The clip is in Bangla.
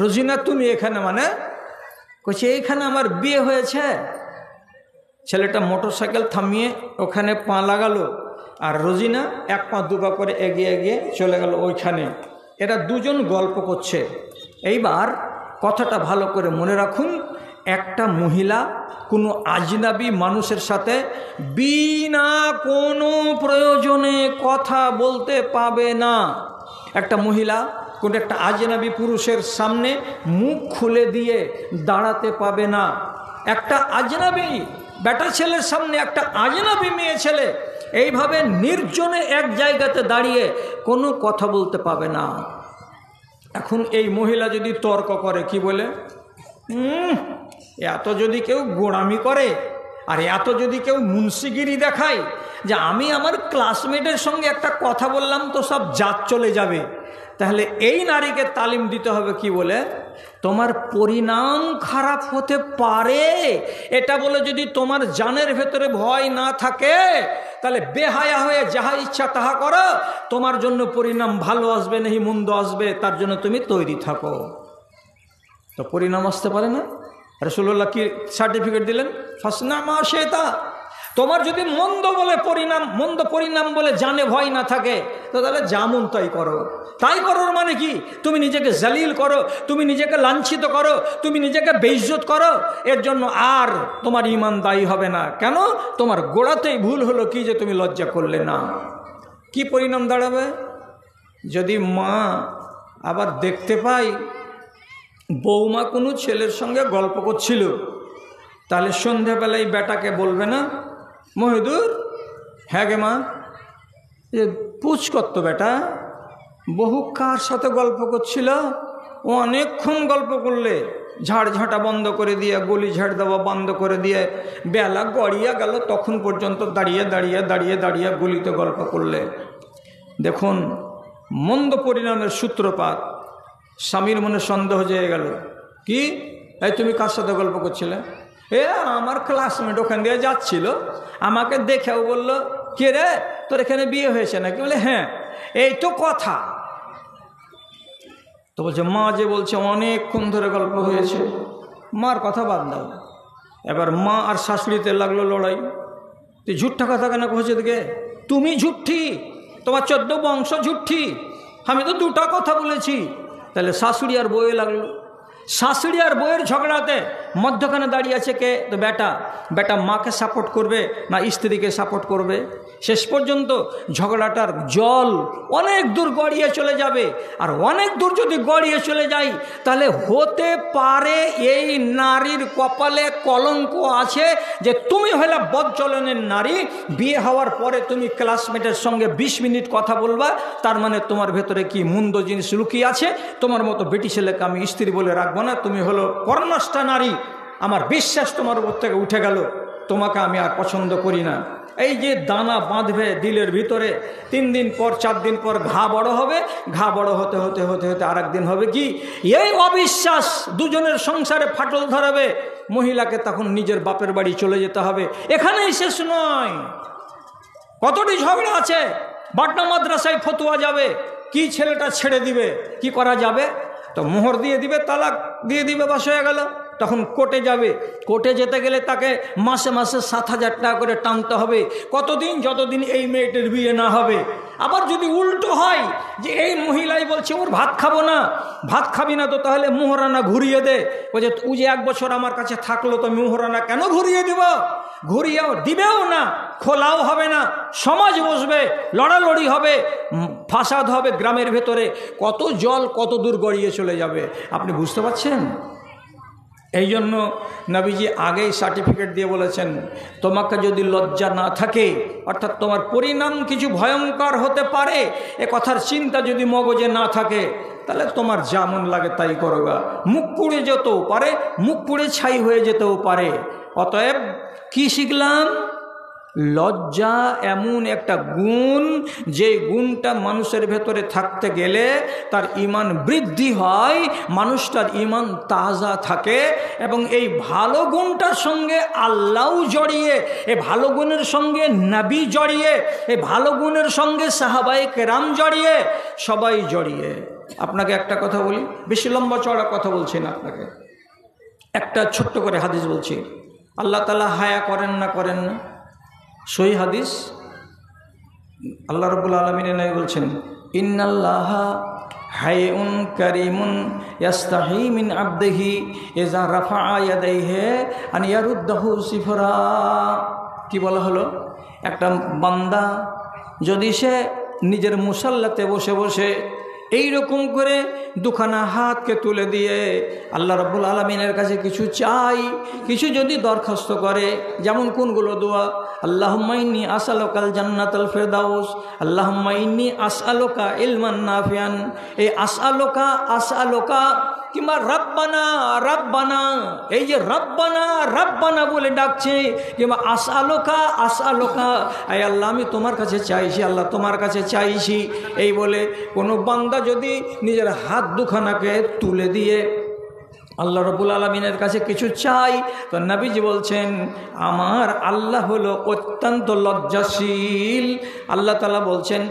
রোজিনা তুমি এখানে মানে? কইছে এইখানে আমার বিয়ে হয়েছে। ছেলেটা মোটরসাইকেল থামিয়ে ওখানে পা লাগালো, আর রোজিনা এক পা দু পা করে এগিয়ে এগিয়ে চলে গেল ওইখানে। এরা দুজন গল্প করছে। এইবার কথাটা ভালো করে মনে রাখুন, একটা মহিলা কোনো আজনাবী মানুষের সাথে বিনা কোনো প্রয়োজনে কথা বলতে পাবে না। একটা মহিলা কোনো একটা আজনাবী পুরুষের সামনে মুখ খুলে দিয়ে দাঁড়াতে পাবে না। একটা আজনাবী বেটা ছেলের সামনে একটা আজনাবী মেয়ে ছেলে এইভাবে নির্জনে এক জায়গাতে দাঁড়িয়ে কোনো কথা বলতে পাবে না। এখন এই মহিলা যদি তর্ক করে, কি বলে, এত যদি কেউ গোড়ামি করে আর এত যদি কেউ মুন্সিগিরি দেখায় যে আমি আমার ক্লাসমেটের সঙ্গে একটা কথা বললাম তো সব জাত চলে যাবে, তাহলে এই নারীকে তালিম দিতে হবে কি বলে, তোমার পরিণাম খারাপ হতে পারে এটা বলে যদি তোমার জানের ভেতরে ভয় না থাকে, তাহলে বেহায়া হয়ে যাহা ইচ্ছা তাহা করো, তোমার জন্য পরিণাম ভালো আসবে নাহি মন্দ আসবে তার জন্য তুমি তৈরি থাকো। তো পরিণাম আসতে পারে না? রাসূলুল্লাহ কি সার্টিফিকেট দিলেন? ফাসনা মা শাইতা। তোমার যদি মন্দ পরিণাম বলে জানে ভয় না থাকে, তো তাহলে যেমন তাই করো। তাই করার মানে কি? তুমি নিজেকে জালিল করো, তুমি নিজেকে লাঞ্ছিত করো, তুমি নিজেকে বেইজ্জত করো, এর জন্য আর তোমার ঈমান দায়ী হবে না। কেন? তোমার গোড়াতেই ভুল হলো কি যে তুমি লজ্জা করলে না। কি পরিণাম দাঁড়াবে? যদি মা আবার দেখতে পাই বৌমা কোনো ছেলের সঙ্গে গল্প করছিল, তাহলে সন্ধ্যাবেলায় বেটাকে বলবে না, মহিদুর, হ্যাঁ গে মা, পুছ করতো বেটা, বহু কার সাথে গল্প করছিল, ও অনেকক্ষণ গল্প করলে, ঝাড়ঝাঁটা বন্ধ করে দিয়ে, গলি ঝাড় দেওয়া বন্ধ করে দিয়ে বেলা গড়িয়ে গেল, তখন পর্যন্ত দাঁড়িয়ে দাঁড়িয়ে দাঁড়িয়ে দাঁড়িয়ে গলিতে গল্প করলে। দেখুন মন্দ পরিণামের সূত্রপাত। স্বামীর মনে সন্দেহ জেগে গেল, কি এই তুমি কার সাথে গল্প করছিলে? আমার ক্লাসমেট ওখান দিয়ে যাচ্ছিল, আমাকে দেখেও বলল, কে রে তোর এখানে বিয়ে হয়েছে নাকি? বলে হ্যাঁ। এই তো কথা। তো বলছে মা যে বলছে অনেকক্ষণ ধরে গল্প হয়েছে। মার কথা বাদ দাও, এবার মা আর শাশুড়িতে লাগলো লড়াই। তুই ঝুট্টা কথা কেন কইছে? দিকে তুমি ঝুট্ঠি, তোমার 14 বংশ ঝুট্ঠি, আমি তো দুটা কথা বলেছি। তাহলে শাশুড়ি আর বউয়ে লাগলো। শাশুড়ি আর বউয়ের ঝগড়াতে মধ্যখানে দাঁড়িয়ে আছে কে? তো বেটা মাকে সাপোর্ট করবে না স্ত্রীকে সাপোর্ট করবে? শেষ পর্যন্ত ঝগড়াটার জল অনেক দূর গড়িয়ে চলে যাবে। আর অনেক দূর যদি গড়িয়ে চলে যায়, তাহলে হতে পারে এই নারীর কপালে কলঙ্ক আছে যে তুমি হলে বদচলনের নারী, বিয়ে হওয়ার পরে তুমি ক্লাসমেটের সঙ্গে 20 মিনিট কথা বলবা, তার মানে তোমার ভেতরে কি মন্দ জিনিস লুকিয়ে আছে। তোমার মতো বেটি ছেলেকে আমি স্ত্রী বলে রাখবো না, তুমি হলো পরনষ্টা নারী, আমার বিশ্বাস তোমার উপর থেকে উঠে গেল, তোমাকে আমি আর পছন্দ করি না। এই যে দানা বাঁধবে দিলের ভিতরে, 3 দিন পর 4 দিন পর ঘা বড় হবে, ঘা বড় হতে হতে হতে হতে আর একদিন হবে কি এই অবিশ্বাস, দুজনের সংসারে ফাটল ধরাবে। মহিলাকে তখন নিজের বাপের বাড়ি চলে যেতে হবে। এখানেই শেষ নয়, কতটি ঝগড়া আছে। বাটনা মাদ্রাসায় ফতোয়া যাবে, কি ছেলেটা ছেড়ে দিবে, কি করা যাবে? তো মোহর দিয়ে দিবে, তালাক দিয়ে দিবে, বাস হয়ে গেল। তখন কোর্টে যাবে, কোর্টে যেতে গেলে তাকে মাসে মাসে 7,000 টাকা করে টানতে হবে। কতদিন? যতদিন এই মেয়েটির বিয়ে না হবে। আবার যদি উল্টো হয় যে এই মহিলাই বলছে ওর ভাত খাবো না, ভাত খাবি না তো তাহলে মোহরানা ঘুরিয়ে দে, ও যে তুই যে 1 বছর আমার কাছে থাকলো তো মোহরানা কেন ঘুরিয়ে দিব? ঘুরিয়েও দিবেও না, খোলাও হবে না, সমাজ বসবে, লড়ালড়ি হবে, ফাসাদ হবে গ্রামের ভেতরে। কত জল কত দূর গড়িয়ে চলে যাবে, আপনি বুঝতে পারছেন? এই জন্য নবীজি আগেই সার্টিফিকেট দিয়ে বলেছেন, তোমাকে যদি লজ্জা না থাকে, অর্থাৎ তোমার পরিণাম কিছু ভয়ঙ্কর হতে পারে, এ কথার চিন্তা যদি মগজে না থাকে, তাহলে তোমার যেমন লাগে তাই করোগা। মুখ পুড়ে যেতেও পারে, মুখ পুড়ে ছাই হয়ে যেতেও পারে। অতএব কি শিখলাম? লজ্জা এমন একটা গুণ, যে গুণটা মানুষের ভেতরে থাকতে গেলে তার ঈমান বৃদ্ধি হয়, মানুষটার ঈমান তাজা থাকে। এবং এই ভালো গুণটার সঙ্গে আল্লাহও জড়িয়ে, এই ভালো গুণের সঙ্গে নবী জড়িয়ে, এই ভালো গুণের সঙ্গে সাহাবায়ে কেরাম জড়িয়ে, সবাই জড়িয়ে। আপনাকে একটা কথা বলি, বেশি লম্বা চড়া কথা বলছি না আপনাকে, একটা ছোট্ট করে হাদিস বলছি। আল্লাহ তাআলা হায়া করেন না সহি হাদিস। আল্লাহ রাব্বুল আলামিন নবী বলছেন, ইন্নাল্লাহা হায়ুন কারীমুন ইয়াস্তাহি মিন আবদিহি ইযা রাফা'a ইয়াদাইহি আন ইয়ারুদ্দাহু সিফরা। কি বলা হলো? একটা বান্দা যদি সে নিজের মুসাল্লাতে বসে বসে এই রকম করে দুখানা হাতকে তুলে দিয়ে আল্লাহ রাব্বুল আলামিনের কাছে কিছু চাই, কিছু যদি দরখাস্ত করে, যেমন কোনগুলো দোয়া? আল্লাহুম্মা ইন্নী আসআলুকাল জান্নাতাল ফিরদাউস, আল্লাহুম্মা ইন্নী আসআলুকা ইলমান নাফিআন। এই আসআলুকা কিংবা রব্বানা রব্বানা, এই যে রব্বানা রব্বানা বলে ডাকছে, কিংবা আসআলুকা আয় আল্লাহ আমি তোমার কাছে চাইছি, আল্লাহ তোমার কাছে চাইছি, এই বলে কোনো বান্দা যদি নিজের হাত দুখানাকে তুলে দিয়ে আল্লাহ রাব্বুল আলামিনের কাছে কিছু চাই, তো নবীজি বলছেন আমার আল্লাহ হলো অত্যন্ত লজ্জাশীল। আল্লাহ তাআলা বলছেন